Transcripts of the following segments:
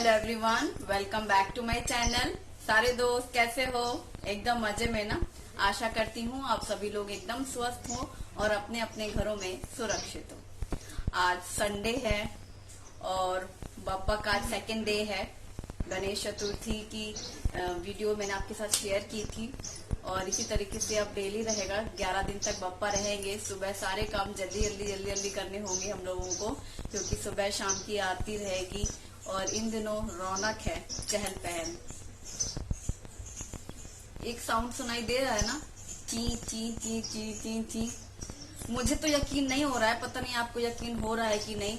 Hello everyone, welcome back to my channel. सारे दोस्त कैसे हो? एकदम मजे में ना। आशा करती हूँ आप सभी लोग एकदम स्वस्थ हो और अपने अपने घरों में सुरक्षित हो। आज संडे है और बापा का आज सेकेंड डे है। गणेश चतुर्थी की वीडियो मैंने आपके साथ शेयर की थी और इसी तरीके से अब डेली रहेगा। 11 दिन तक बप्पा रहेंगे। सुबह सारे काम जल्दी करने होंगे हम लोगों को, क्योंकि सुबह शाम की आरती रहेगी और इन दिनों रौनक है, चहल पहल। एक साउंड सुनाई दे रहा है ना, ची ची ची ची ची ची। मुझे तो यकीन नहीं हो रहा है, पता नहीं आपको यकीन हो रहा है कि नहीं।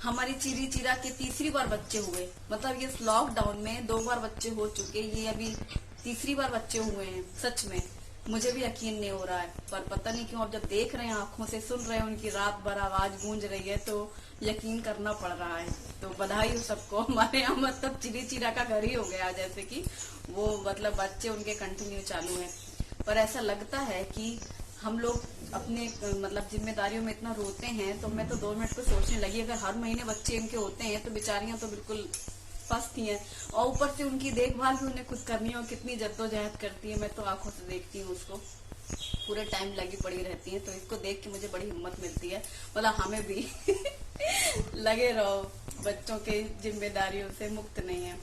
हमारी चिरी चिरा के तीसरी बार बच्चे हुए, मतलब ये लॉकडाउन में 2 बार बच्चे हो चुके, ये अभी तीसरी बार बच्चे हुए हैं। सच में मुझे भी यकीन नहीं हो रहा है, पर पता नहीं क्यों अब जब देख रहे हैं, आंखों से सुन रहे हैं, उनकी रात भर आवाज गूंज रही है तो यकीन करना पड़ रहा है। तो बधाई हो सबको। हमारे यहाँ मतलब चिरी चिरा का घर ही हो गया, जैसे कि वो मतलब बच्चे उनके कंटिन्यू चालू हैं। पर ऐसा लगता है कि हम लोग अपने मतलब जिम्मेदारियों में इतना रोते हैं, तो मैं तो 2 मिनट को सोचने लगी, अगर हर महीने बच्चे इनके होते हैं तो बेचारियां तो बिल्कुल फंसती हैं। और ऊपर से उनकी देखभाल भी उन्हें खुद करनी है और कितनी जद्दोजहद करती है। मैं तो आंखों से देखती हूँ उसको, पूरे टाइम लगी पड़ी रहती है। तो इसको देख के मुझे बड़ी हिम्मत मिलती है, बोला हमें भी लगे रहो, बच्चों के जिम्मेदारियों से मुक्त नहीं है।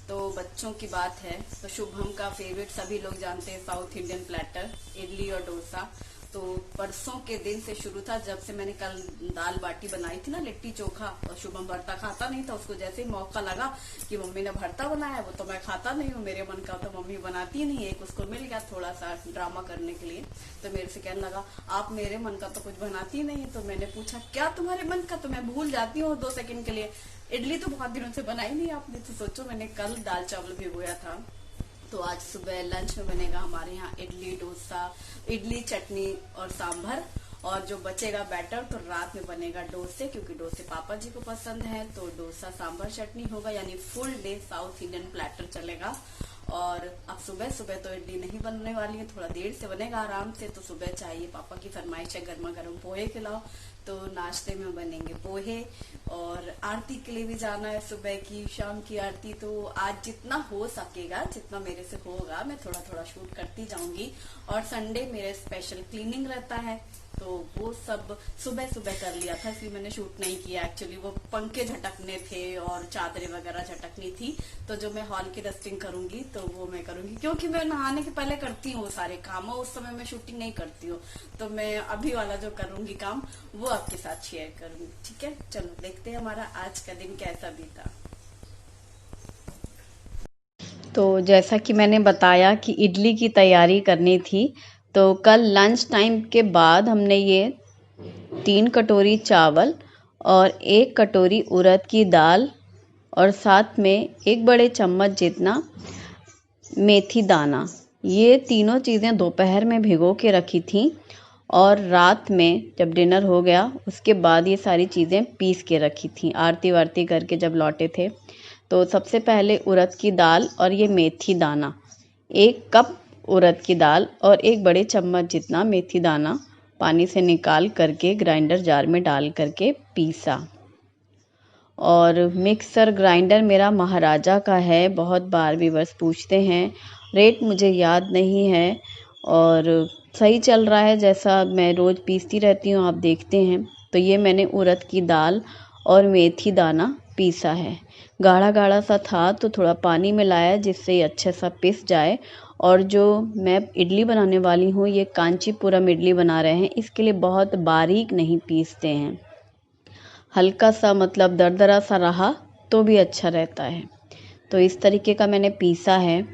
तो बच्चों की बात है तो शुभम का फेवरेट सभी लोग जानते हैं, साउथ इंडियन प्लेटर, इडली और डोसा। तो परसों के दिन से शुरू था, जब से मैंने कल दाल बाटी बनाई थी ना, लिट्टी चोखा। और शुभम भरता खाता नहीं था, उसको जैसे ही मौका लगा कि मम्मी ने भरता बनाया, वो तो मैं खाता नहीं हूँ, मेरे मन का तो मम्मी बनाती नहीं है। एक उसको मिल गया थोड़ा सा ड्रामा करने के लिए, तो मेरे से कहने लगा आप मेरे मन का तो कुछ बनाती नहीं। तो मैंने पूछा क्या तुम्हारे मन का? तो मैं भूल जाती हूँ 2 सेकंड के लिए। इडली तो बहुत दिनों से बनाई नहीं आपने, तो सोचो मैंने कल दाल चावल भिगोया था। तो आज सुबह लंच में बनेगा हमारे यहाँ इडली डोसा, इडली चटनी और सांभर। और जो बचेगा बैटर तो रात में बनेगा डोसे, क्योंकि डोसे पापा जी को पसंद है। तो डोसा सांभर चटनी होगा, यानी full day south Indian platter चलेगा। और अब सुबह सुबह तो इडली नहीं बनने वाली है, थोड़ा देर से बनेगा आराम से। तो सुबह चाहिए, पापा की फरमाइश है गर्मा गर्म पोहे खिलाओ, तो नाश्ते में बनेंगे पोहे। और आरती के लिए भी जाना है, सुबह की शाम की आरती। तो आज जितना हो सकेगा, जितना मेरे से होगा, मैं थोड़ा थोड़ा शूट करती जाऊंगी। और संडे मेरे स्पेशल क्लीनिंग रहता है, तो वो सब सुबह सुबह कर लिया था, इसलिए मैंने शूट नहीं किया। एक्चुअली वो पंखे झटकने थे और चादरें वगैरह झटकनी थी, तो जो मैं हॉल की डस्टिंग करूंगी तो वो मैं करूंगी, क्योंकि मैं नहाने के पहले करती हूँ सारे काम, और उस समय मैं शूटिंग नहीं करती हूँ। तो मैं अभी वाला जो करूंगी काम वो आपके साथ शेयर करूंगी। ठीक है, चलो देखते हैं हमारा आज का दिन कैसा बीता। तो जैसा कि मैंने बताया कि इडली की तैयारी करनी थी, तो कल लंच टाइम के बाद हमने ये 3 कटोरी चावल और 1 कटोरी उड़द की दाल और साथ में 1 बड़े चम्मच जितना मेथी दाना, ये तीनों चीज़ें दोपहर में भिगो के रखी थी। और रात में जब डिनर हो गया उसके बाद ये सारी चीज़ें पीस के रखी थी, आरती वारती करके जब लौटे थे। तो सबसे पहले उड़द की दाल और ये मेथी दाना, 1 कप उड़द की दाल और 1 बड़े चम्मच जितना मेथी दाना पानी से निकाल करके ग्राइंडर जार में डाल करके पीसा। और मिक्सर ग्राइंडर मेरा महाराजा का है, बहुत बार व्यूअर्स पूछते हैं, रेट मुझे याद नहीं है और सही चल रहा है, जैसा मैं रोज़ पीसती रहती हूँ आप देखते हैं। तो ये मैंने उड़द की दाल और मेथी दाना पीसा है। गाढ़ा गाढ़ा सा था तो थोड़ा पानी मिलाया जिससे ये अच्छे सा पिस जाए। और जो मैं इडली बनाने वाली हूँ, ये कांचीपुरम इडली बना रहे हैं, इसके लिए बहुत बारीक नहीं पीसते हैं, हल्का सा मतलब दरदरा सा रहा तो भी अच्छा रहता है। तो इस तरीके का मैंने पीसा है।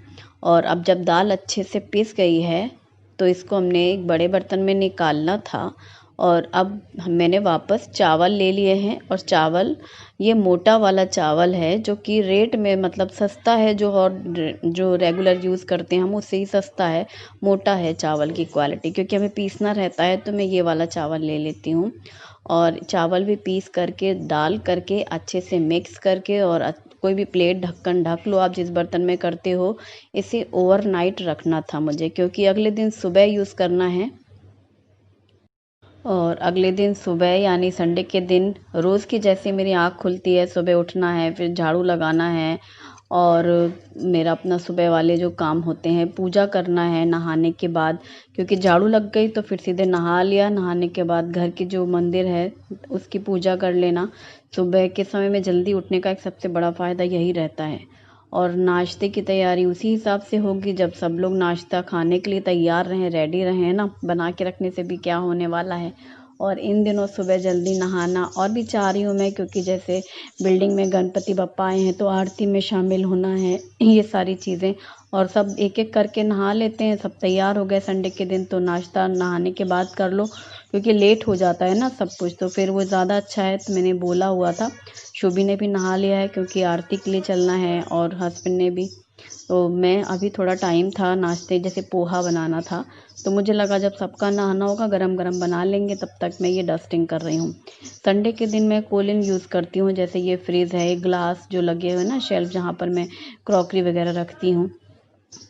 और अब जब दाल अच्छे से पिस गई है तो इसको हमने एक बड़े बर्तन में निकालना था। और अब मैंने वापस चावल ले लिए हैं, और चावल ये मोटा वाला चावल है जो कि रेट में मतलब सस्ता है, जो रेगुलर यूज़ करते हैं हम उससे ही सस्ता है, मोटा है चावल की क्वालिटी। क्योंकि हमें पीसना रहता है तो मैं ये वाला चावल ले लेती हूँ। और चावल भी पीस करके डाल करके अच्छे से मिक्स करके, और कोई भी प्लेट ढक्कन ढक लो आप जिस बर्तन में करते हो। इसे ओवरनाइट रखना था मुझे, क्योंकि अगले दिन सुबह यूज़ करना है। और अगले दिन सुबह यानी संडे के दिन रोज़ की जैसे मेरी आँख खुलती है, सुबह उठना है, फिर झाड़ू लगाना है और मेरा अपना सुबह वाले जो काम होते हैं, पूजा करना है नहाने के बाद, क्योंकि झाड़ू लग गई तो फिर सीधे नहा लिया। नहाने के बाद घर के जो मंदिर है उसकी पूजा कर लेना। सुबह के समय में जल्दी उठने का एक सबसे बड़ा फ़ायदा यही रहता है। और नाश्ते की तैयारी उसी हिसाब से होगी जब सब लोग नाश्ता खाने के लिए तैयार रहें, रेडी रहें ना, बना के रखने से भी क्या होने वाला है। और इन दिनों सुबह जल्दी नहाना और भी चाह रही हूँ मैं, क्योंकि जैसे बिल्डिंग में गणपति बप्पा आए हैं तो आरती में शामिल होना है, ये सारी चीज़ें। और सब एक एक करके नहा लेते हैं। सब तैयार हो गए संडे के दिन, तो नाश्ता नहाने के बाद कर लो, क्योंकि लेट हो जाता है ना सब कुछ, तो फिर वो ज़्यादा अच्छा है। तो मैंने बोला हुआ था, शुभी ने भी नहा लिया है क्योंकि आरती के लिए चलना है और हस्बैंड ने भी। तो मैं अभी थोड़ा टाइम था, नाश्ते जैसे पोहा बनाना था, तो मुझे लगा जब सबका नहाना होगा गरम गरम बना लेंगे, तब तक मैं ये डस्टिंग कर रही हूँ। संडे के दिन मैं कोलिन यूज़ करती हूँ, जैसे ये फ्रिज है, ग्लास जो लगे हुए ना शेल्फ जहाँ पर मैं क्रॉकरी वगैरह रखती हूँ,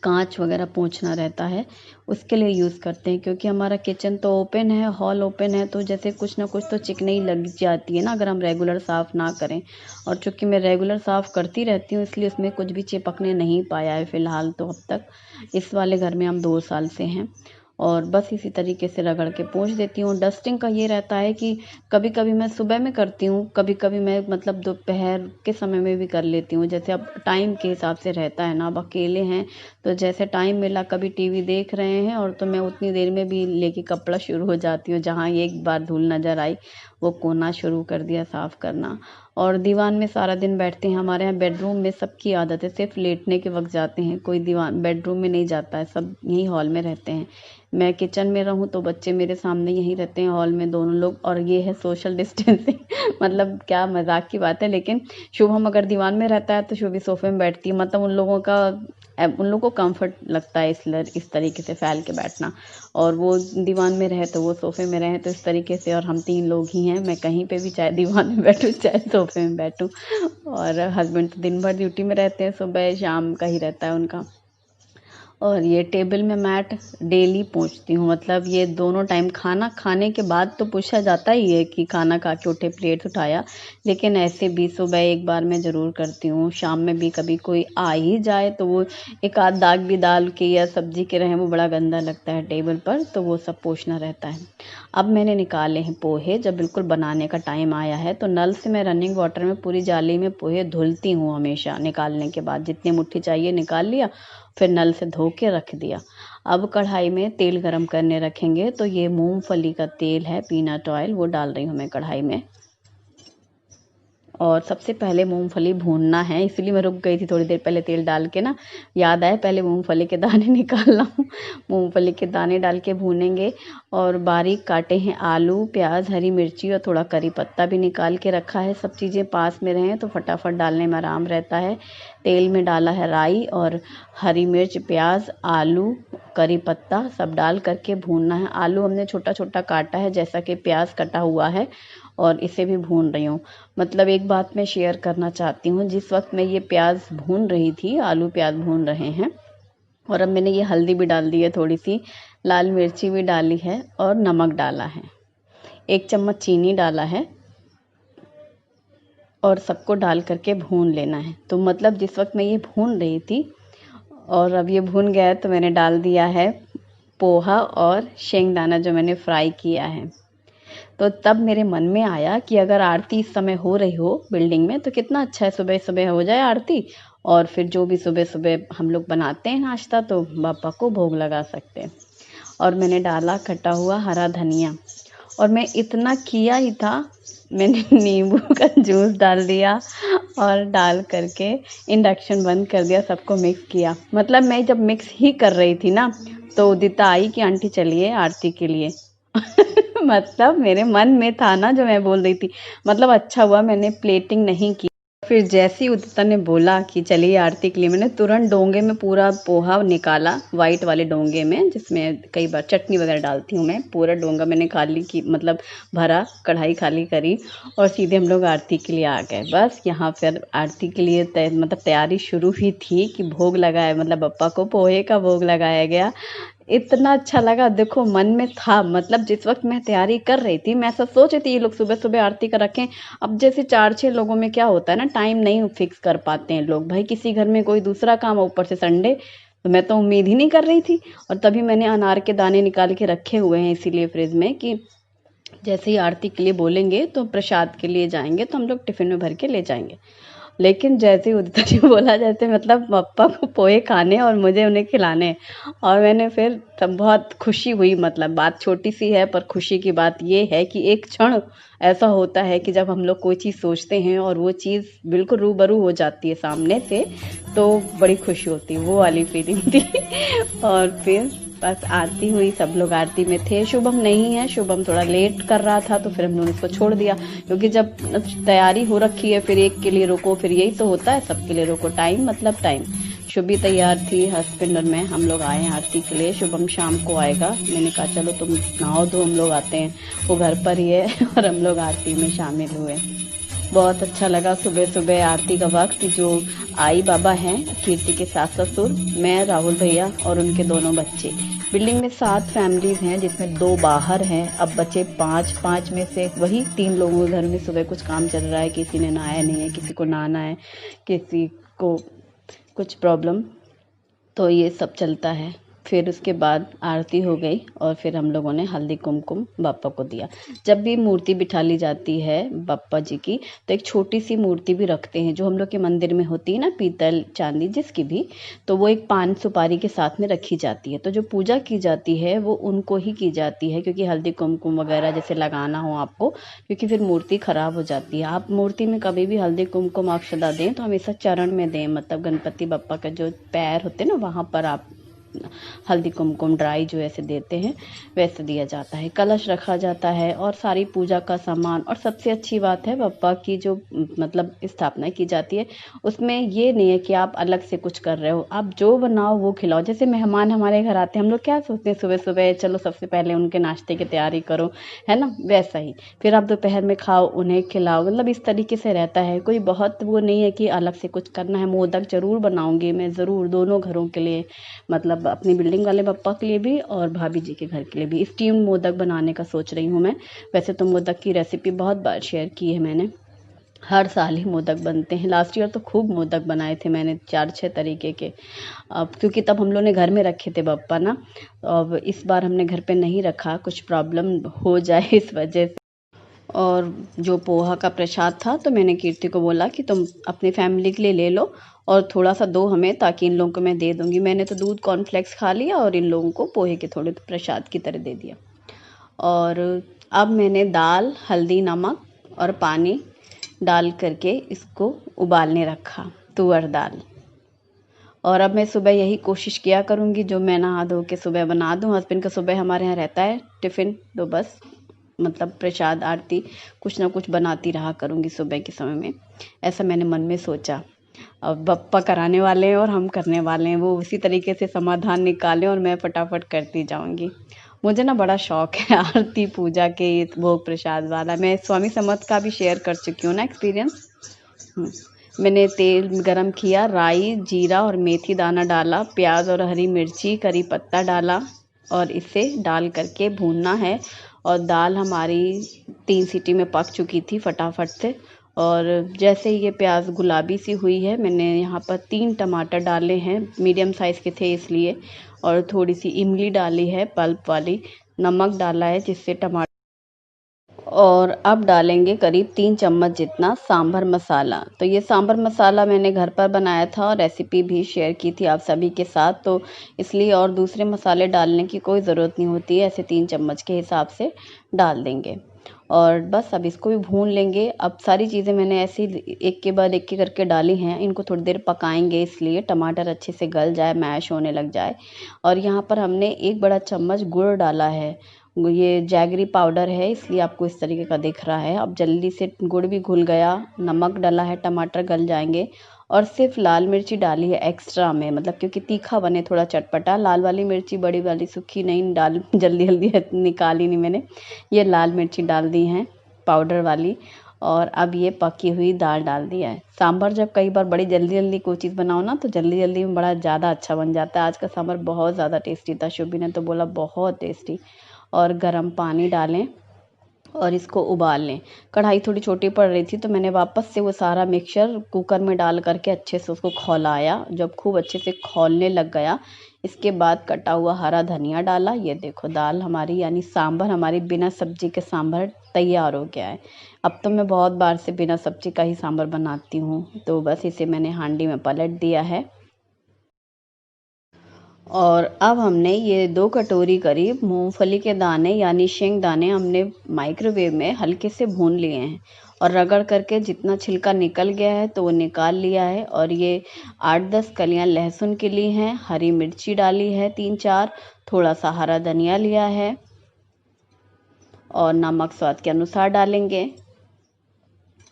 कांच वगैरह पोंछना रहता है, उसके लिए यूज़ करते हैं। क्योंकि हमारा किचन तो ओपन है, हॉल ओपन है, तो जैसे कुछ ना कुछ तो चिकनाई लग जाती है ना अगर हम रेगुलर साफ़ ना करें। और चूँकि मैं रेगुलर साफ़ करती रहती हूँ, इसलिए उसमें कुछ भी चिपकने नहीं पाया है फ़िलहाल तो अब तक। इस वाले घर में हम 2 साल से हैं और बस इसी तरीके से रगड़ के पोंछ देती हूँ। डस्टिंग का ये रहता है कि कभी कभी मैं सुबह में करती हूँ, कभी कभी मैं मतलब दोपहर के समय में भी कर लेती हूँ। जैसे अब टाइम के हिसाब से रहता है ना, अब अकेले हैं तो जैसे टाइम मिला, कभी टीवी देख रहे हैं और तो मैं उतनी देर में भी लेके कपड़ा शुरू हो जाती हूँ। जहाँ एक बार धूल नज़र आई वो कोना शुरू कर दिया साफ़ करना। और दीवान में सारा दिन बैठते हैं। हमारे यहाँ बेडरूम में सबकी आदत है, सिर्फ लेटने के वक्त जाते हैं, कोई दीवान बेडरूम में नहीं जाता है, सब यहीं हॉल में रहते हैं। मैं किचन में रहूं तो बच्चे मेरे सामने यहीं रहते हैं हॉल में दोनों लोग, और ये है सोशल डिस्टेंसिंग मतलब क्या मजाक की बात है, लेकिन शुभम अगर दीवान में रहता है तो शुभी सोफे में बैठती है। मतलब उन लोगों को कंफर्ट लगता है इस तरीके से फैल के बैठना, और वो दीवान में रहे तो वो सोफे में रहे, तो इस तरीके से। और हम 3 लोग ही हैं, मैं कहीं पे भी चाहे दीवान में बैठूं चाहे सोफे में बैठूं। और हस्बैंड तो दिन भर ड्यूटी में रहते हैं, सुबह शाम का ही रहता है उनका। और ये टेबल में मैट डेली पोंछती हूँ, मतलब ये दोनों टाइम खाना खाने के बाद तो पूछा जाता ही है कि खाना खा के उठे, प्लेट उठाया, लेकिन ऐसे भी सुबह एक बार मैं ज़रूर करती हूँ। शाम में भी कभी कोई आ ही जाए तो वो एक आध दाग भी दाल के या सब्जी के रहे, वो बड़ा गंदा लगता है टेबल पर, तो वो सब पोंछना रहता है। अब मैंने निकाले हैं पोहे, जब बिल्कुल बनाने का टाइम आया है तो नल से मैं रनिंग वाटर में पूरी जाली में पोहे धुलती हूँ हमेशा। निकालने के बाद जितनी मुट्ठी चाहिए निकाल लिया, फिर नल से धो के रख दिया। अब कढ़ाई में तेल गरम करने रखेंगे, तो ये मूंगफली का तेल है, पीनट ऑयल, वो डाल रही हूँ मैं कढ़ाई में। और सबसे पहले मूंगफली भूनना है, इसलिए मैं रुक गई थी थोड़ी देर पहले तेल डाल के ना, याद आया पहले मूंगफली के दाने निकालना हूँ। मूंगफली के दाने डाल के भूनेंगे। और बारीक काटे हैं आलू, प्याज, हरी मिर्ची और थोड़ा करी पत्ता भी निकाल के रखा है। सब चीज़ें पास में रहें तो फटाफट डालने में आराम रहता है। तेल में डाला है राई और हरी मिर्च, प्याज, आलू, करी पत्ता सब डाल करके भूनना है। आलू हमने छोटा छोटा काटा है जैसा कि प्याज कटा हुआ है, और इसे भी भून रही हूँ। मतलब एक बात मैं शेयर करना चाहती हूँ, जिस वक्त मैं ये प्याज भून रही थी, आलू प्याज भून रहे हैं, और अब मैंने ये हल्दी भी डाल दी है, थोड़ी सी लाल मिर्ची भी डाली है और नमक डाला है, 1 चम्मच चीनी डाला है, और सबको डाल करके भून लेना है। तो मतलब जिस वक्त मैं ये भून रही थी और अब ये भून गया है, तो मैंने डाल दिया है पोहा और शेंगदाना जो मैंने फ्राई किया है। तो तब मेरे मन में आया कि अगर आरती इस समय हो रही हो बिल्डिंग में तो कितना अच्छा है, सुबह सुबह हो जाए आरती, और फिर जो भी सुबह सुबह हम लोग बनाते हैं नाश्ता तो बापा को भोग लगा सकते हैं। और मैंने डाला कटा हुआ हरा धनिया, और मैं इतना किया ही था, मैंने नींबू का जूस डाल दिया और डाल करके इंडक्शन बंद कर दिया, सबको मिक्स किया। मतलब मैं जब मिक्स ही कर रही थी ना, तो उदिता आई कि आंटी चलिए आरती के लिए। मतलब मेरे मन में था ना जो मैं बोल रही थी, मतलब अच्छा हुआ मैंने प्लेटिंग नहीं की। फिर जैसे ही उदिता ने बोला कि चलिए आरती के लिए, मैंने तुरंत डोंगे में पूरा पोहा निकाला, वाइट वाले डोंगे में जिसमें कई बार चटनी वगैरह डालती हूँ मैं, पूरा डोंगा मैंने खाली की, मतलब भरा, कढ़ाई खाली करी, और सीधे हम लोग आरती के लिए आ गए। बस यहाँ फिर आरती के लिए मतलब तैयारी शुरू ही थी कि भोग लगाए, मतलब बप्पा को पोहे का भोग लगाया गया। इतना अच्छा लगा। देखो मन में था, मतलब जिस वक्त मैं तैयारी कर रही थी मैं ऐसा सोच रही थी ये लोग सुबह सुबह आरती का रखें। अब जैसे 4-6 लोगों में क्या होता है ना, टाइम नहीं फिक्स कर पाते हैं लोग, भाई किसी घर में कोई दूसरा काम, ऊपर से संडे, तो मैं तो उम्मीद ही नहीं कर रही थी। और तभी मैंने अनार के दाने निकाल के रखे हुए हैं इसीलिए फ्रिज में, कि जैसे ही आरती के लिए बोलेंगे तो प्रसाद के लिए जाएंगे तो हम लोग टिफिन में भर के ले जाएंगे। लेकिन जैसे ही उदिता जी बोला, जैसे मतलब पापा को पोहे खाने और मुझे उन्हें खिलाने, और मैंने फिर तब बहुत खुशी हुई। मतलब बात छोटी सी है पर खुशी की बात ये है कि एक क्षण ऐसा होता है कि जब हम लोग कोई चीज़ सोचते हैं और वो चीज़ बिल्कुल रूबरू हो जाती है सामने से, तो बड़ी खुशी होती है, वो वाली फीलिंग थी। और फिर बस आरती हुई, सब लोग आरती में थे। शुभम नहीं है, शुभम थोड़ा लेट कर रहा था तो फिर हम लोग इसको छोड़ दिया, क्योंकि जब तैयारी हो रखी है फिर एक के लिए रोको, फिर यही तो होता है, सबके लिए रोको, टाइम मतलब टाइम। शुभी तैयार थी, हस्बैंड और मैं, हम लोग आए हैं आरती के लिए। शुभम शाम को आएगा, मैंने कहा चलो तुम नहाओ दो, हम लोग आते हैं, वो घर पर ही है। और हम लोग आरती में शामिल हुए। बहुत अच्छा लगा सुबह सुबह आरती का वक्त। जो आई बाबा हैं कीर्ति के सास ससुर, मैं, राहुल भैया और उनके दोनों बच्चे। बिल्डिंग में 7 फैमिलीज हैं जिसमें 2 बाहर हैं, अब बचे 5 में से वही 3 लोगों के घर में सुबह कुछ काम चल रहा है, किसी ने नहाया नहीं है, किसी को नहाना है, किसी को कुछ प्रॉब्लम, तो ये सब चलता है। फिर उसके बाद आरती हो गई और फिर हम लोगों ने हल्दी कुमकुम बापा को दिया। जब भी मूर्ति बिठा ली जाती है बापा जी की, तो एक छोटी सी मूर्ति भी रखते हैं जो हम लोग के मंदिर में होती है ना, पीतल चांदी जिसकी भी, तो वो एक पान सुपारी के साथ में रखी जाती है। तो जो पूजा की जाती है वो उनको ही की जाती है, क्योंकि हल्दी कुमकुम वगैरह जैसे लगाना हो आपको, क्योंकि फिर मूर्ति खराब हो जाती है। आप मूर्ति में कभी भी हल्दी कुमकुम अक्षदा दें तो हमेशा चरण में दें, मतलब गणपति बप्पा का जो पैर होते हैं ना वहाँ पर आप हल्दी कुमकुम ड्राई जो ऐसे देते हैं वैसे दिया जाता है। कलश रखा जाता है और सारी पूजा का सामान। और सबसे अच्छी बात है बप्पा की जो मतलब स्थापना की जाती है, उसमें ये नहीं है कि आप अलग से कुछ कर रहे हो, आप जो बनाओ वो खिलाओ। जैसे मेहमान हमारे घर आते हैं, हम लोग क्या सोचते हैं सुबह सुबह, चलो सबसे पहले उनके नाश्ते की तैयारी करो, है ना, वैसा ही फिर आप दोपहर में खाओ, उन्हें खिलाओ, मतलब इस तरीके से रहता है। कोई बहुत वो नहीं है कि अलग से कुछ करना है। मोदक जरूर बनाऊंगी मैं, ज़रूर, दोनों घरों के लिए, मतलब अपनी बिल्डिंग वाले पापा के लिए भी और भाभी जी के घर के लिए भी। स्टीम्ड मोदक बनाने का सोच रही हूँ मैं। वैसे तो मोदक की रेसिपी बहुत बार शेयर की है मैंने, हर साल ही मोदक बनते हैं। लास्ट ईयर तो खूब मोदक बनाए थे मैंने, 4-6 तरीके के। अब क्योंकि तब हम लोग ने घर में रखे थे बप्पा ना, अब इस बार हमने घर पे नहीं रखा, कुछ प्रॉब्लम हो जाए इस वजह से। और जो पोहा का प्रसाद था तो मैंने कीर्ति को बोला कि तुम अपनी फैमिली के लिए ले लो और थोड़ा सा दो हमें, ताकि इन लोगों को मैं दे दूंगी। मैंने तो दूध कॉर्नफ्लेक्स खा लिया और इन लोगों को पोहे के थोड़े प्रसाद की तरह दे दिया। और अब मैंने दाल, हल्दी, नमक और पानी डाल करके इसको उबालने रखा, तुअर दाल। और अब मैं सुबह यही कोशिश किया करूँगी जो मैं नहा धो के सुबह बना दूँ। हस्बैंड का सुबह हमारे यहाँ रहता है टिफ़िन, तो बस मतलब प्रसाद आरती कुछ ना कुछ बनाती रहा करूँगी सुबह के समय में, ऐसा मैंने मन में सोचा। अब बप्पा कराने वाले हैं और हम करने वाले हैं, वो उसी तरीके से समाधान निकालें और मैं फटाफट करती जाऊँगी। मुझे ना बड़ा शौक है आरती पूजा के, ये भोग प्रसाद वाला। मैं स्वामी समर्थ का भी शेयर कर चुकी हूँ ना एक्सपीरियंस। मैंने तेल गरम किया, राई, जीरा और मेथी दाना डाला, प्याज और हरी मिर्ची, करी पत्ता डाला और इसे डाल करके भूनना है। और दाल हमारी 3 सीटी में पक चुकी थी फटाफट से। और जैसे ही ये प्याज गुलाबी सी हुई है, मैंने यहाँ पर 3 टमाटर डाले हैं, मीडियम साइज़ के थे इसलिए, और थोड़ी सी इमली डाली है पल्प वाली, नमक डाला है जिससे टमाटर, और अब डालेंगे करीब 3 चम्मच जितना सांभर मसाला। तो ये सांभर मसाला मैंने घर पर बनाया था और रेसिपी भी शेयर की थी आप सभी के साथ, तो इसलिए और दूसरे मसाले डालने की कोई ज़रूरत नहीं होती है, ऐसे 3 चम्मच के हिसाब से डाल देंगे। और बस अब इसको भी भून लेंगे। अब सारी चीज़ें मैंने ऐसे ही एक के बाद एक करके डाली हैं, इनको थोड़ी देर पकाएंगे इसलिए टमाटर अच्छे से गल जाए, मैश होने लग जाए। और यहाँ पर हमने 1 बड़ा चम्मच गुड़ डाला है, ये जैगरी पाउडर है इसलिए आपको इस तरीके का दिख रहा है। अब जल्दी से गुड़ भी घुल गया, नमक डाला है, टमाटर गल जाएंगे। और सिर्फ लाल मिर्ची डाली है एक्स्ट्रा में, मतलब क्योंकि तीखा बने, थोड़ा चटपटा। लाल वाली मिर्ची बड़ी वाली सूखी नहीं डाल, जल्दी जल्दी निकाली नहीं मैंने, ये लाल मिर्ची डाल दी हैं पाउडर वाली। और अब ये पकी हुई दाल डाल दिया है। सांभर जब कई बार बड़ी जल्दी जल्दी कोई चीज़ बनाओ ना, तो जल्दी जल्दी में बड़ा ज़्यादा अच्छा बन जाता है। आज का सांभर बहुत ज़्यादा टेस्टी था, शुभी ने तो बोला बहुत टेस्टी। और गर्म पानी डालें और इसको उबाल लें। कढ़ाई थोड़ी छोटी पड़ रही थी तो मैंने वापस से वो सारा मिक्सचर कुकर में डाल करके अच्छे से उसको खौलाया। जब खूब अच्छे से खौलने लग गया, इसके बाद कटा हुआ हरा धनिया डाला। ये देखो दाल हमारी यानी सांभर हमारी बिना सब्जी के सांभर तैयार हो गया है। अब तो मैं बहुत बार से बिना सब्जी का ही सांभर बनाती हूँ, तो बस इसे मैंने हांडी में पलट दिया है। और अब हमने ये 2 कटोरी करीब मूंगफली के दाने यानी शेंग दाने हमने माइक्रोवेव में हल्के से भून लिए हैं और रगड़ करके जितना छिलका निकल गया है तो वो निकाल लिया है। और ये 8-10 कलियां लहसुन की ली हैं, हरी मिर्ची डाली है 3-4, थोड़ा सा हरा धनिया लिया है और नमक स्वाद के अनुसार डालेंगे।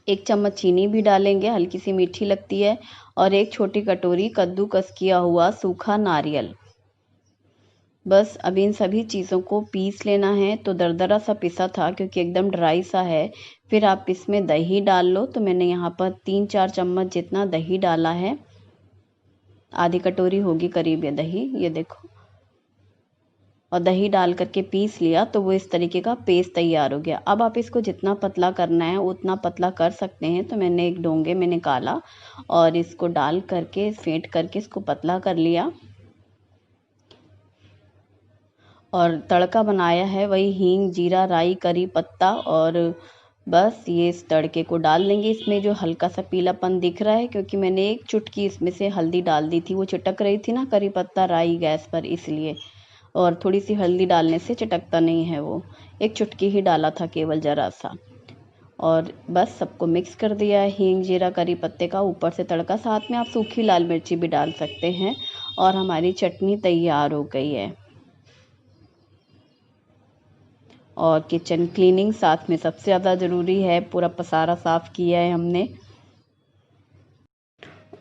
1 चम्मच चीनी भी डालेंगे, हल्की सी मीठी लगती है। और 1 छोटी कटोरी कद्दूकस किया हुआ सूखा नारियल। बस अब इन सभी चीज़ों को पीस लेना है। तो दरदरा सा पिसा था क्योंकि एकदम ड्राई सा है। फिर आप इसमें दही डाल लो, तो मैंने यहाँ पर 3-4 चम्मच जितना दही डाला है। आधी कटोरी होगी करीब ये दही, ये देखो। और दही डाल करके पीस लिया तो वो इस तरीके का पेस्ट तैयार हो गया। अब आप इसको जितना पतला करना है उतना पतला कर सकते हैं। तो मैंने एक डोंगे में निकाला और इसको डाल करके फेंट करके इसको पतला कर लिया। और तड़का बनाया है वही हींग, जीरा, राई, करी पत्ता। और बस ये इस तड़के को डाल देंगे। इसमें जो हल्का सा पीलापन दिख रहा है क्योंकि मैंने 1 चुटकी इसमें से हल्दी डाल दी थी, वो चटक रही थी ना करी पत्ता राई गैस पर, इसलिए। और थोड़ी सी हल्दी डालने से चटकता नहीं है वो, 1 चुटकी ही डाला था केवल ज़रा सा। और बस सबको मिक्स कर दिया है, हींग, जीरा, करी पत्ते का ऊपर से तड़का। साथ में आप सूखी लाल मिर्ची भी डाल सकते हैं। और हमारी चटनी तैयार हो गई है। और किचन क्लीनिंग साथ में सबसे ज़्यादा ज़रूरी है, पूरा पसारा साफ़ किया है हमने।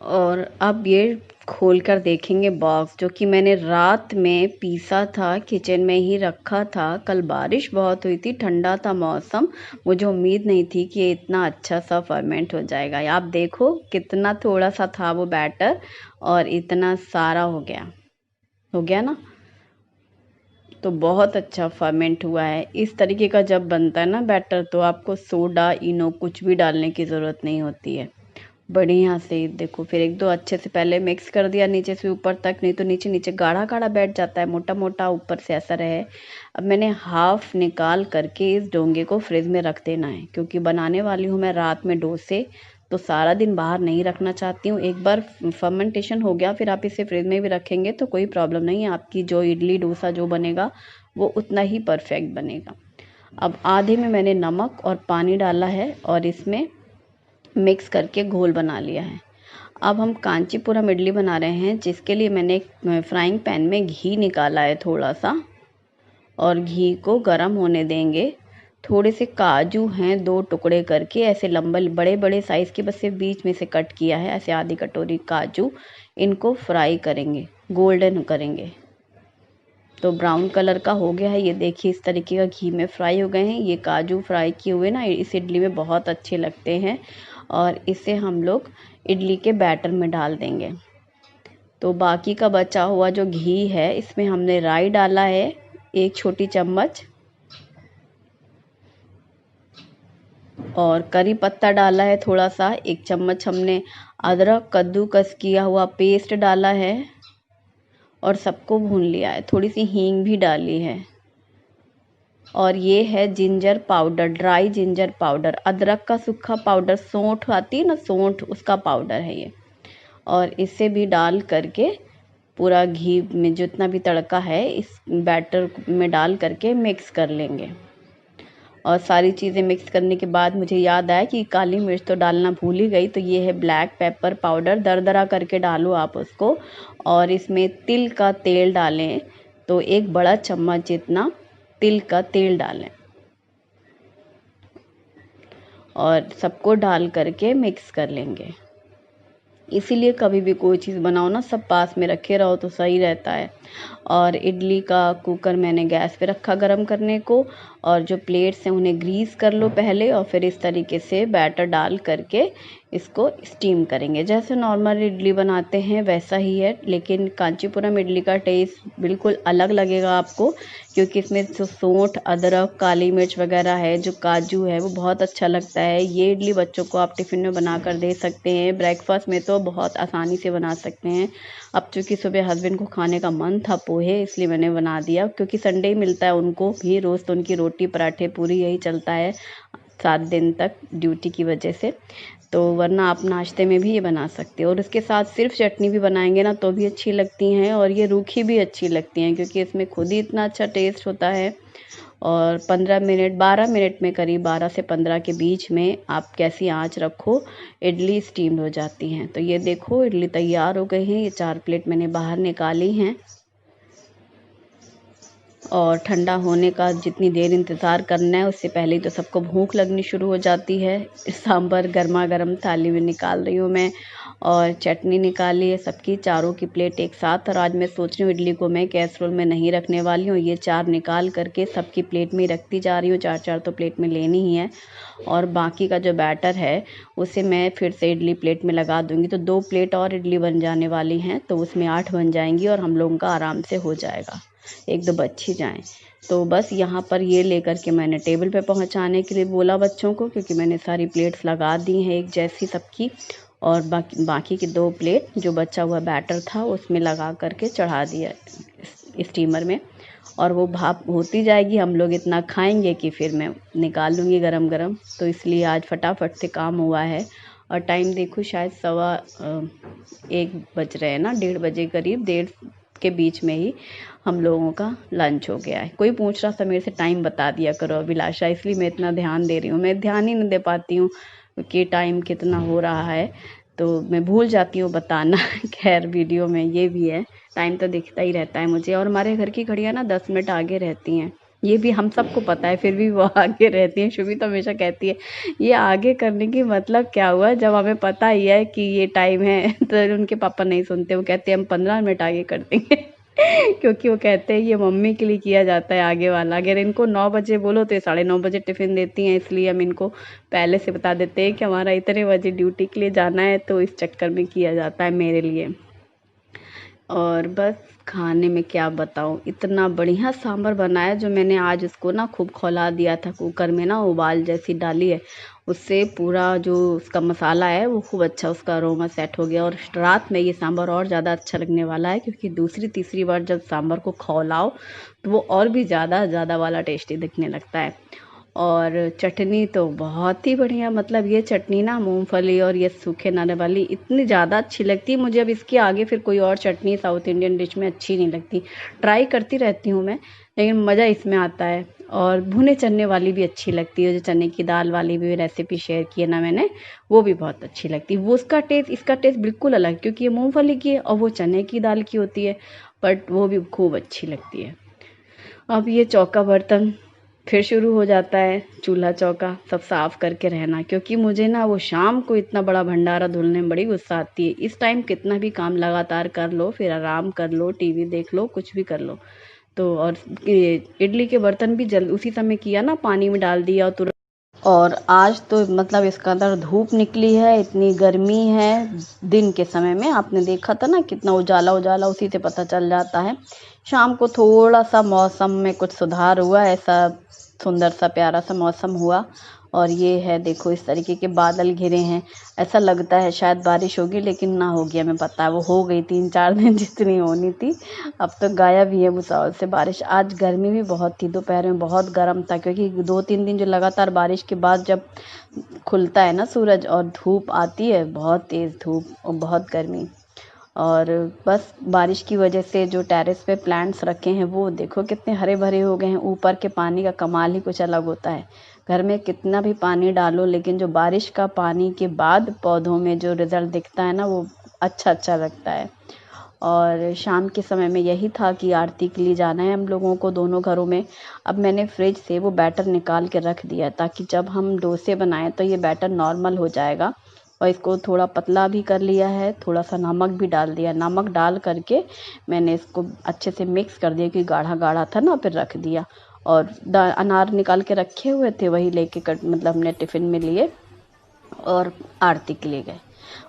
और अब ये खोल कर देखेंगे बॉक्स, जो कि मैंने रात में पीसा था, किचन में ही रखा था। कल बारिश बहुत हुई थी, ठंडा था मौसम, मुझे उम्मीद नहीं थी कि ये इतना अच्छा सा फर्मेंट हो जाएगा। आप देखो कितना थोड़ा सा था वो बैटर और इतना सारा हो गया ना। तो बहुत अच्छा फर्मेंट हुआ है। इस तरीके का जब बनता है ना बैटर, तो आपको सोडा, इनो कुछ भी डालने की ज़रूरत नहीं होती है। बढ़िया से देखो, फिर 1-2 अच्छे से पहले मिक्स कर दिया नीचे से ऊपर तक, नहीं तो नीचे नीचे गाढ़ा गाढ़ा बैठ जाता है, मोटा मोटा ऊपर से ऐसा रहे। अब मैंने हाफ निकाल करके इस डोंगे को फ्रिज में रख देना है, क्योंकि बनाने वाली हूँ मैं रात में डोसे, तो सारा दिन बाहर नहीं रखना चाहती हूँ। एक बार फर्मेंटेशन हो गया फिर आप इसे फ्रिज में भी रखेंगे तो कोई प्रॉब्लम नहीं है, आपकी जो इडली डोसा जो बनेगा वो उतना ही परफेक्ट बनेगा। अब आधे में मैंने नमक और पानी डाला है और इसमें मिक्स करके घोल बना लिया है। अब हम कांचीपुरम इडली बना रहे हैं, जिसके लिए मैंने एक फ्राइंग पैन में घी निकाला है थोड़ा सा, और घी को गर्म होने देंगे। थोड़े से काजू हैं 2 टुकड़े करके, ऐसे लंबे बड़े बड़े साइज़ के, बस सिर्फ बीच में से कट किया है, ऐसे आधी कटोरी काजू। इनको फ्राई करेंगे, गोल्डन करेंगे। तो ब्राउन कलर का हो गया है, ये देखिए इस तरीके का घी में फ्राई हो गए हैं। ये काजू फ्राई किए हुए ना इस इडली में बहुत अच्छे लगते हैं। और इसे हम लोग इडली के बैटर में डाल देंगे। तो बाकी का बचा हुआ जो घी है, इसमें हमने राई डाला है 1 छोटी चम्मच, और करी पत्ता डाला है थोड़ा सा 1 चम्मच। हमने अदरक कद्दूकस किया हुआ पेस्ट डाला है और सबको भून लिया है। थोड़ी सी हींग भी डाली है। और ये है ginger powder, dry ginger powder, अदरक का सूखा पाउडर, सौंठ आती है ना सौंठ, उसका पाउडर है ये। और इसे भी डाल करके पूरा घी में जितना भी तड़का है इस बैटर में डाल करके मिक्स कर लेंगे। और सारी चीज़ें मिक्स करने के बाद मुझे याद आया कि काली मिर्च तो डालना भूल ही गई, तो ये है ब्लैक पेपर पाउडर, दरदरा करके डालो आप उसको। और इसमें तिल का तेल डालें, तो 1 बड़ा चम्मच जितना तिल का तेल डालें और सबको डाल करके मिक्स कर लेंगे। इसीलिए कभी भी कोई चीज़ बनाओ ना, सब पास में रखे रहो तो सही रहता है। और इडली का कुकर मैंने गैस पे रखा गरम करने को, और जो प्लेट्स हैं उन्हें ग्रीस कर लो पहले, और फिर इस तरीके से बैटर डाल करके इसको स्टीम करेंगे। जैसे नॉर्मल इडली बनाते हैं वैसा ही है, लेकिन कांचीपुरम इडली का टेस्ट बिल्कुल अलग लगेगा आपको, क्योंकि इसमें जो सौंठ, अदरक, काली मिर्च वगैरह है, जो काजू है, वो बहुत अच्छा लगता है। ये इडली बच्चों को आप टिफ़िन में बना कर दे सकते हैं, ब्रेकफास्ट में तो बहुत आसानी से बना सकते हैं। अब चूँकि सुबह हस्बैंड को खाने का मन था पोहे, इसलिए मैंने बना दिया, क्योंकि संडे ही मिलता है उनको भी। रोज़ तो उनकी रोटी पराठे पूरी यही चलता है 7 दिन तक ड्यूटी की वजह से, तो वरना आप नाश्ते में भी ये बना सकते हो। और इसके साथ सिर्फ चटनी भी बनाएंगे ना तो भी अच्छी लगती हैं, और ये रूखी भी अच्छी लगती हैं, क्योंकि इसमें खुद ही इतना अच्छा टेस्ट होता है। और 15 मिनट 12 मिनट में, करीब 12 से 15 के बीच में आप कैसी आंच रखो, इडली स्टीम्ड हो जाती हैं। तो ये देखो इडली तैयार हो गई है। ये 4 प्लेट मैंने बाहर निकाली हैं, और ठंडा होने का जितनी देर इंतज़ार करना है उससे पहले ही तो सबको भूख लगनी शुरू हो जाती है। सांभर गर्मा गर्म थाली में निकाल रही हूँ मैं, और चटनी निकाली है सबकी, चारों की प्लेट एक साथ। और आज मैं सोच रही हूँ इडली को मैं कैसरोल में नहीं रखने वाली हूँ, ये 4 निकाल करके सबकी प्लेट में ही रखती जा रही हूँ। 4-4 तो प्लेट में लेनी ही है, और बाकी का जो बैटर है उसे मैं फिर से इडली प्लेट में लगा दूँगी, तो 2 प्लेट और इडली बन जाने वाली हैं, तो उसमें 8 बन जाएंगी, और हम लोगों का आराम से हो जाएगा, 1-2 बच ही जाएँ। तो बस यहाँ पर ये लेकर के मैंने टेबल पे पहुँचाने के लिए बोला बच्चों को, क्योंकि मैंने सारी प्लेट्स लगा दी हैं एक जैसी सबकी, और बाकी की 2 प्लेट जो बचा हुआ बैटर था उसमें लगा करके चढ़ा दिया स्टीमर में, और वो भाप होती जाएगी। हम लोग इतना खाएंगे कि फिर मैं निकाल लूँगी गरम गरम, तो इसलिए आज फटाफट से काम हुआ है। और टाइम देखो शायद 1:15 बज रहे हैं ना, 1:30 बजे करीब, 1:30 के बीच में ही हम लोगों का लंच हो गया है। कोई पूछ रहा था मेरे से टाइम बता दिया करो अभिलाषा, इसलिए मैं इतना ध्यान दे रही हूँ। मैं ध्यान ही नहीं दे पाती हूँ कि टाइम कितना हो रहा है, तो मैं भूल जाती हूँ बताना। खैर वीडियो में ये भी है, टाइम तो दिखता ही रहता है मुझे। और हमारे घर की घड़ियाँ ना 10 मिनट आगे रहती हैं, ये भी हम सबको पता है, फिर भी वो आगे रहती हैं। शुभी तो हमेशा कहती है ये आगे करने की मतलब क्या हुआ, जब हमें पता ही है कि ये टाइम है। तो उनके पापा नहीं सुनते, वो कहते हैं हम 15 मिनट आगे कर देंगे। क्योंकि वो कहते हैं ये मम्मी के लिए किया जाता है आगे वाला। अगर इनको 9 बजे बोलो तो ये 9:30 बजे टिफ़िन देती हैं, इसलिए हम इनको पहले से बता देते हैं कि हमारा इतने बजे ड्यूटी के लिए जाना है, तो इस चक्कर में किया जाता है मेरे लिए। और बस खाने में क्या बताऊँ, इतना बढ़िया सांभर बनाया, जो मैंने आज उसको ना खूब खौला दिया था कुकर में ना, उबाल जैसी डाली है, उससे पूरा जो उसका मसाला है वो खूब अच्छा उसका अरोमा सेट हो गया। और रात में ये सांभर और ज़्यादा अच्छा लगने वाला है, क्योंकि दूसरी तीसरी बार जब सांभर को खौलाओ तो वो और भी ज़्यादा वाला टेस्टी दिखने लगता है। और चटनी तो बहुत ही बढ़िया, मतलब ये चटनी ना मूंगफली और ये सूखे नारे वाली इतनी ज़्यादा अच्छी लगती है मुझे। अब इसके आगे फिर कोई और चटनी साउथ इंडियन डिश में अच्छी नहीं लगती। ट्राई करती रहती हूँ मैं, लेकिन मज़ा इसमें आता है। और भुने चने वाली भी अच्छी लगती है, जो चने की दाल वाली भी रेसिपी शेयर की है ना मैंने, वो भी बहुत अच्छी लगती है। वो उसका टेस्ट इसका टेस्ट बिल्कुल अलग, क्योंकि ये मूंगफली की है और वो चने की दाल की होती है, बट वो भी खूब अच्छी लगती है। अब ये चौका बर्तन फिर शुरू हो जाता है, चूल्हा चौका सब साफ़ करके रहना, क्योंकि मुझे ना वो शाम को इतना बड़ा भंडारा धुलने में बड़ी गुस्सा आती है। इस टाइम कितना भी काम लगातार कर लो, फिर आराम कर लो, टीवी देख लो, कुछ भी कर लो, तो। और इडली के बर्तन भी जल्द उसी समय किया ना, पानी में डाल दिया और तुरंत। और आज तो मतलब इसका अंदर धूप निकली है, इतनी गर्मी है। दिन के समय में आपने देखा था ना कितना उजाला उजाला, उसी से पता चल जाता है। शाम को थोड़ा सा मौसम में कुछ सुधार हुआ, ऐसा सुंदर सा प्यारा सा मौसम हुआ। और ये है देखो इस तरीके के बादल घिरे हैं, ऐसा लगता है शायद बारिश होगी, लेकिन ना हो गया। हमें पता है वो हो गई 3-4 दिन जितनी होनी थी, अब तो गायब ही है भूसावल से बारिश। आज गर्मी भी बहुत थी, दोपहर में बहुत गर्म था, क्योंकि 2-3 दिन जो लगातार बारिश के बाद जब खुलता है ना सूरज और धूप आती है, बहुत तेज़ धूप और बहुत गर्मी। और बस बारिश की वजह से जो टेरेस पे प्लांट्स रखे हैं वो देखो कितने हरे भरे हो गए हैं। ऊपर के पानी का कमाल ही कुछ अलग होता है। घर में कितना भी पानी डालो, लेकिन जो बारिश का पानी के बाद पौधों में जो रिज़ल्ट दिखता है ना, वो अच्छा लगता है। और शाम के समय में यही था कि आरती के लिए जाना है हम लोगों को दोनों घरों में। अब मैंने फ्रिज से वो बैटर निकाल के रख दिया, ताकि जब हम डोसे बनाएं तो ये बैटर नॉर्मल हो जाएगा, और इसको थोड़ा पतला भी कर लिया है, थोड़ा सा नमक भी डाल दिया। नमक डाल करके मैंने इसको अच्छे से मिक्स कर दिया, क्योंकि गाढ़ा गाढ़ा था ना, फिर रख दिया। और अनार निकाल के रखे हुए थे, वही लेके मतलब हमने टिफ़िन में लिए और आरती के लिए गए।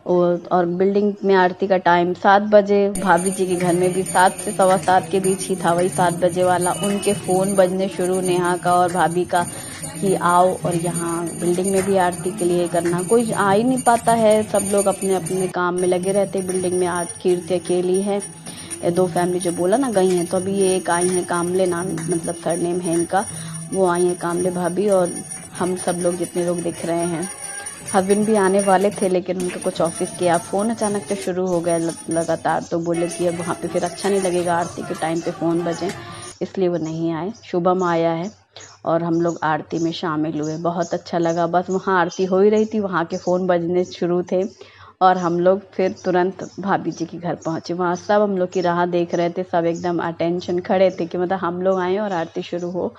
और बिल्डिंग में आरती का टाइम 7 बजे, भाभी जी के घर में भी 7 से 7:15 के बीच ही था, वही 7 बजे वाला। उनके फ़ोन बजने शुरू, नेहा का और भाभी का, कि आओ और यहाँ बिल्डिंग में भी आरती के लिए करना। कोई आ ही नहीं पाता है, सब लोग अपने अपने काम में लगे रहते। बिल्डिंग में कीर्ति अकेली है। 2 फैमिली जो बोला ना गई हैं, तो अभी ये एक आई हैं कामले, नाम मतलब सरनेम है इनका, वो आई हैं कामले भाभी। और हम सब लोग जितने लोग दिख रहे हैं, हस्बैंड भी आने वाले थे, लेकिन उनका कुछ ऑफिस किया फ़ोन अचानक से शुरू हो गया लगातार, तो बोले कि अब वहाँ पे फिर अच्छा नहीं लगेगा आरती के टाइम पे फ़ोन बजें, इसलिए वो नहीं आए। शुभम आया है और हम लोग आरती में शामिल हुए। बहुत अच्छा लगा। बस वहाँ आरती हो ही रही थी, वहाँ के फ़ोन बजने शुरू थे और हम लोग फिर तुरंत भाभी जी के घर पहुँचे। वहाँ सब हम लोग की राह देख रहे थे, सब एकदम अटेंशन खड़े थे कि मतलब हम लोग आए और आरती शुरू हो।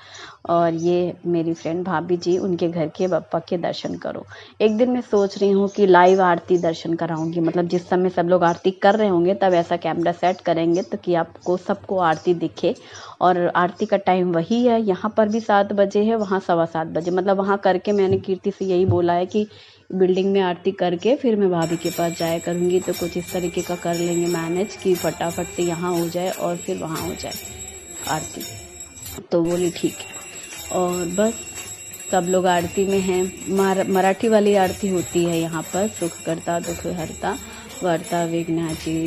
और ये मेरी फ्रेंड भाभी जी, उनके घर के बप्पा के दर्शन करो। एक दिन मैं सोच रही हूँ कि लाइव आरती दर्शन कराऊंगी, मतलब जिस समय सब लोग आरती कर रहे होंगे तब ऐसा कैमरा सेट करेंगे तो कि आपको सबको आरती दिखे। और आरती का टाइम वही है, यहाँ पर भी 7 बजे है, वहाँ 7:15 बजे। मतलब वहाँ करके मैंने कीर्ति से यही बोला है कि बिल्डिंग में आरती करके फिर मैं भाभी के पास जाया करूँगी, तो कुछ इस तरीके का कर लेंगे मैनेज कि फटाफट से यहाँ हो जाए और फिर वहाँ हो जाए आरती। तो बोली ठीक है। और बस सब लोग आरती में हैं। मराठी वाली आरती होती है यहाँ पर, सुख करता दुख हरता वार्ता विघ्नाची,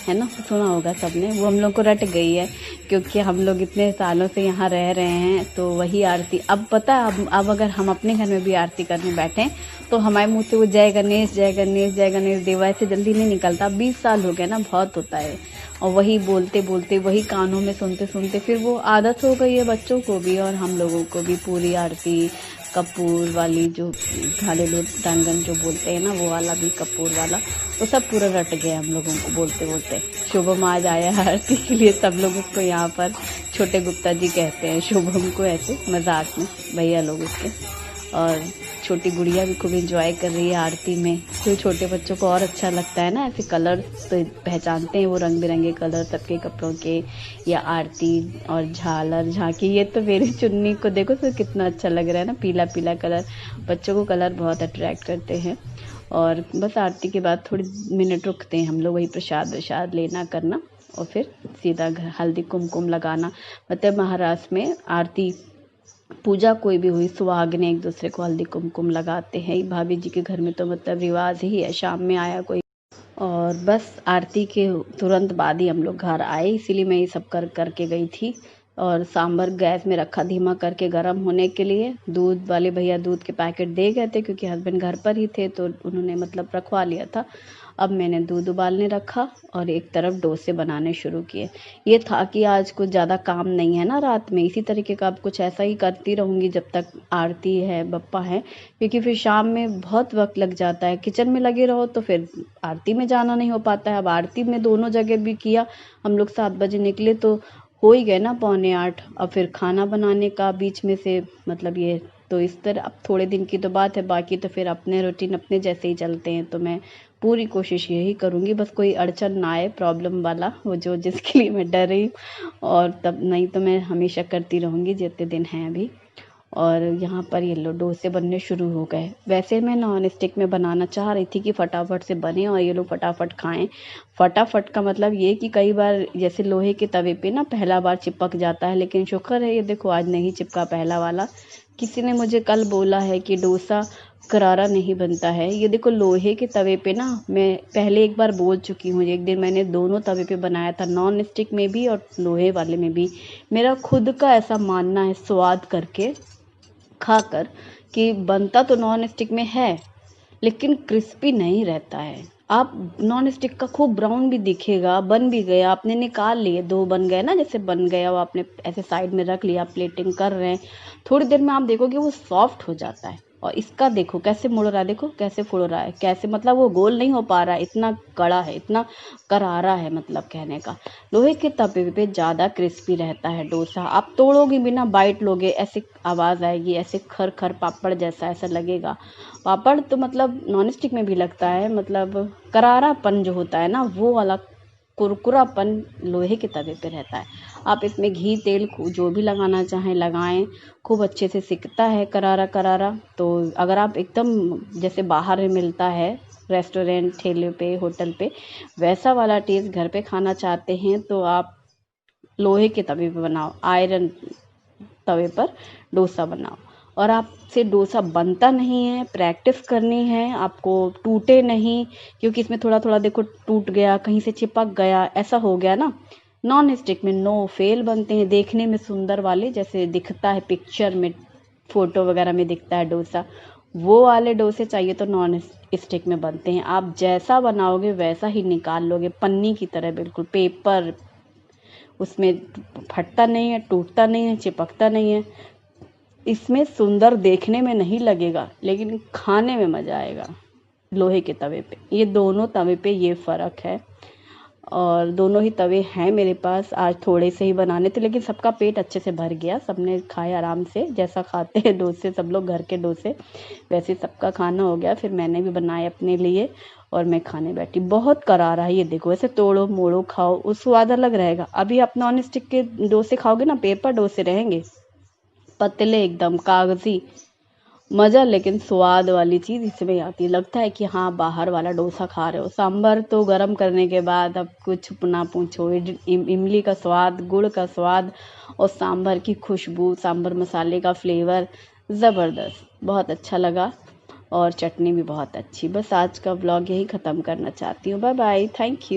है ना, सुना होगा सबने। वो हम लोग को रट गई है, क्योंकि हम लोग इतने सालों से यहाँ रह रहे हैं, तो वही आरती अब पता। अब अगर हम अपने घर में भी आरती करने बैठें तो हमारे मुंह से वो जय गणेश जय गणेश जय गणेश देवा ऐसे जल्दी नहीं निकलता। 20 साल हो गए ना, बहुत होता है। और वही बोलते बोलते, वही कानों में सुनते सुनते फिर वो आदत हो गई है बच्चों को भी और हम लोगों को भी। पूरी आरती कपूर वाली, जो घालेलो डांगन जो बोलते हैं ना, वो वाला भी कपूर वाला, वो सब पूरा रट गया हम लोगों को बोलते बोलते। शुभम आज आया है आरती के लिए, सब लोग उसको यहाँ पर छोटे गुप्ता जी कहते हैं शुभम को, ऐसे मजाक में भैया लोग उसके। और छोटी गुड़िया भी खूब एंजॉय कर रही है आरती में। तो छोटे बच्चों को और अच्छा लगता है ना, ऐसे कलर तो पहचानते हैं वो, रंग बिरंगे कलर सबके कपड़ों के, या आरती और झालर झांकी। ये तो मेरी चुन्नी को देखो तो कितना अच्छा लग रहा है ना, पीला पीला कलर। बच्चों को कलर बहुत अट्रैक्ट करते हैं। और बस आरती के बाद थोड़ी मिनट रुकते हैं हम लोग, वही प्रसाद वसाद लेना करना और फिर सीधा घर हल्दी कुमकुम लगाना। मतलब महाराष्ट्र में आरती पूजा कोई भी हुई, सुहागने एक दूसरे को हल्दी कुमकुम लगाते हैं। भाभी जी के घर में तो मतलब रिवाज ही है, शाम में आया कोई। और बस आरती के तुरंत बाद ही हम लोग घर आए, इसीलिए मैं ये सब करके गई थी। और सांभर गैस में रखा धीमा करके गर्म होने के लिए। दूध वाले भैया दूध के पैकेट दे गए थे, क्योंकि हस्बैंड घर पर ही थे तो उन्होंने मतलब रखवा लिया था। अब मैंने दूध उबालने रखा और एक तरफ डोसे बनाने शुरू किए। ये था कि आज कुछ ज़्यादा काम नहीं है ना रात में, इसी तरीके का अब कुछ ऐसा ही करती रहूँगी जब तक आरती है, बप्पा है, क्योंकि फिर शाम में बहुत वक्त लग जाता है। किचन में लगे रहो तो फिर आरती में जाना नहीं हो पाता है। अब आरती में दोनों जगह भी किया, हम लोग 7 बजे निकले तो हो ही गए ना 7:45। अब फिर खाना बनाने का बीच में से मतलब ये, तो इस तरह अब थोड़े दिन की तो बात है, बाकी तो फिर अपने रूटीन अपने जैसे ही चलते हैं। तो मैं पूरी कोशिश यही करूँगी बस कोई अड़चन ना आए प्रॉब्लम वाला, वो जो जिसके लिए मैं डर रही हूँ। और तब नहीं तो मैं हमेशा करती रहूँगी जितने दिन हैं अभी। और यहाँ पर ये लो डोसे बनने शुरू हो गए। वैसे मैं नॉन स्टिक में बनाना चाह रही थी कि फटाफट से बने और ये लोग फटाफट खाएं। फटाफट का मतलब ये कि कई बार जैसे लोहे के तवे पे ना पहला बार चिपक जाता है, लेकिन शुक्र है ये देखो आज नहीं चिपका पहला वाला। किसी ने मुझे कल बोला है कि डोसा करारा नहीं बनता है। ये देखो लोहे के तवे पे ना, मैं पहले एक बार बोल चुकी हूँ, एक दिन मैंने दोनों तवे पे बनाया था, नॉन स्टिक में भी और लोहे वाले में भी। मेरा खुद का ऐसा मानना है स्वाद करके खाकर कि बनता तो नॉन स्टिक में है लेकिन क्रिस्पी नहीं रहता है। आप नॉन स्टिक का खूब ब्राउन भी दिखेगा, बन भी गया, आपने निकाल लिए, 2 बन गए ना, जैसे बन गया वो आपने ऐसे साइड में रख लिया, प्लेटिंग कर रहे हैं, थोड़ी देर में आप देखोगे वो सॉफ्ट हो जाता है। और इसका देखो कैसे मुड़ रहा है, देखो कैसे फुड़ रहा है, कैसे मतलब वो गोल नहीं हो पा रहा है, इतना कड़ा है, इतना करारा है, मतलब कहने का। लोहे के तवे पे ज़्यादा क्रिस्पी रहता है डोसा। आप तोड़ोगे बिना बाइट लोगे ऐसे आवाज़ आएगी, ऐसे खर खर पापड़ जैसा ऐसा लगेगा। पापड़ तो मतलब नॉन स्टिक में भी लगता है, मतलब करारापन जो होता है ना वो वाला कुरकुरापन लोहे के तवे पे रहता है। आप इसमें घी तेल जो भी लगाना चाहें लगाएं, खूब अच्छे से सिकता है करारा करारा। तो अगर आप एकदम जैसे बाहर में मिलता है रेस्टोरेंट ठेले पे होटल पे वैसा वाला टेस्ट घर पे खाना चाहते हैं तो आप लोहे के तवे पे बनाओ, आयरन तवे पर डोसा बनाओ। और आपसे डोसा बनता नहीं है, प्रैक्टिस करनी है आपको, टूटे नहीं, क्योंकि इसमें थोड़ा थोड़ा देखो टूट गया, कहीं से चिपक गया, ऐसा हो गया ना। नॉन स्टिक में नो फेल बनते हैं, देखने में सुंदर वाले जैसे दिखता है पिक्चर में, फोटो वगैरह में दिखता है डोसा, वो वाले डोसे चाहिए तो नॉन स्टिक में बनते हैं। आप जैसा बनाओगे वैसा ही निकाल लोगे, पन्नी की तरह बिल्कुल पेपर, उसमें फटता नहीं है, टूटता नहीं है, चिपकता नहीं है। इसमें सुंदर देखने में नहीं लगेगा लेकिन खाने में मज़ा आएगा लोहे के तवे पे। ये दोनों तवे पे ये फ़र्क है, और दोनों ही तवे हैं मेरे पास। आज थोड़े से ही बनाने थे लेकिन सबका पेट अच्छे से भर गया, सबने खाए आराम से, जैसा खाते हैं डोसे सब लोग घर के डोसे वैसे सबका खाना हो गया। फिर मैंने भी बनाए अपने लिए और मैं खाने बैठी। बहुत करारा है ये, देखो ऐसे तोड़ो मोड़ो खाओ, उस स्वाद अलग रहेगा। अभी आप नॉन स्टिक के डोसे खाओगे ना, पेपर डोसे रहेंगे, पतले एकदम कागजी, मज़ा लेकिन स्वाद वाली चीज़ इसमें आती है। लगता है कि हाँ बाहर वाला डोसा खा रहे हो। सांभर तो गरम करने के बाद अब कुछ ना पूछो, इमली का स्वाद, गुड़ का स्वाद और सांभर की खुशबू, सांभर मसाले का फ्लेवर ज़बरदस्त, बहुत अच्छा लगा। और चटनी भी बहुत अच्छी। बस आज का व्लॉग यही ख़त्म करना चाहती हूँ। Bye bye, thank you.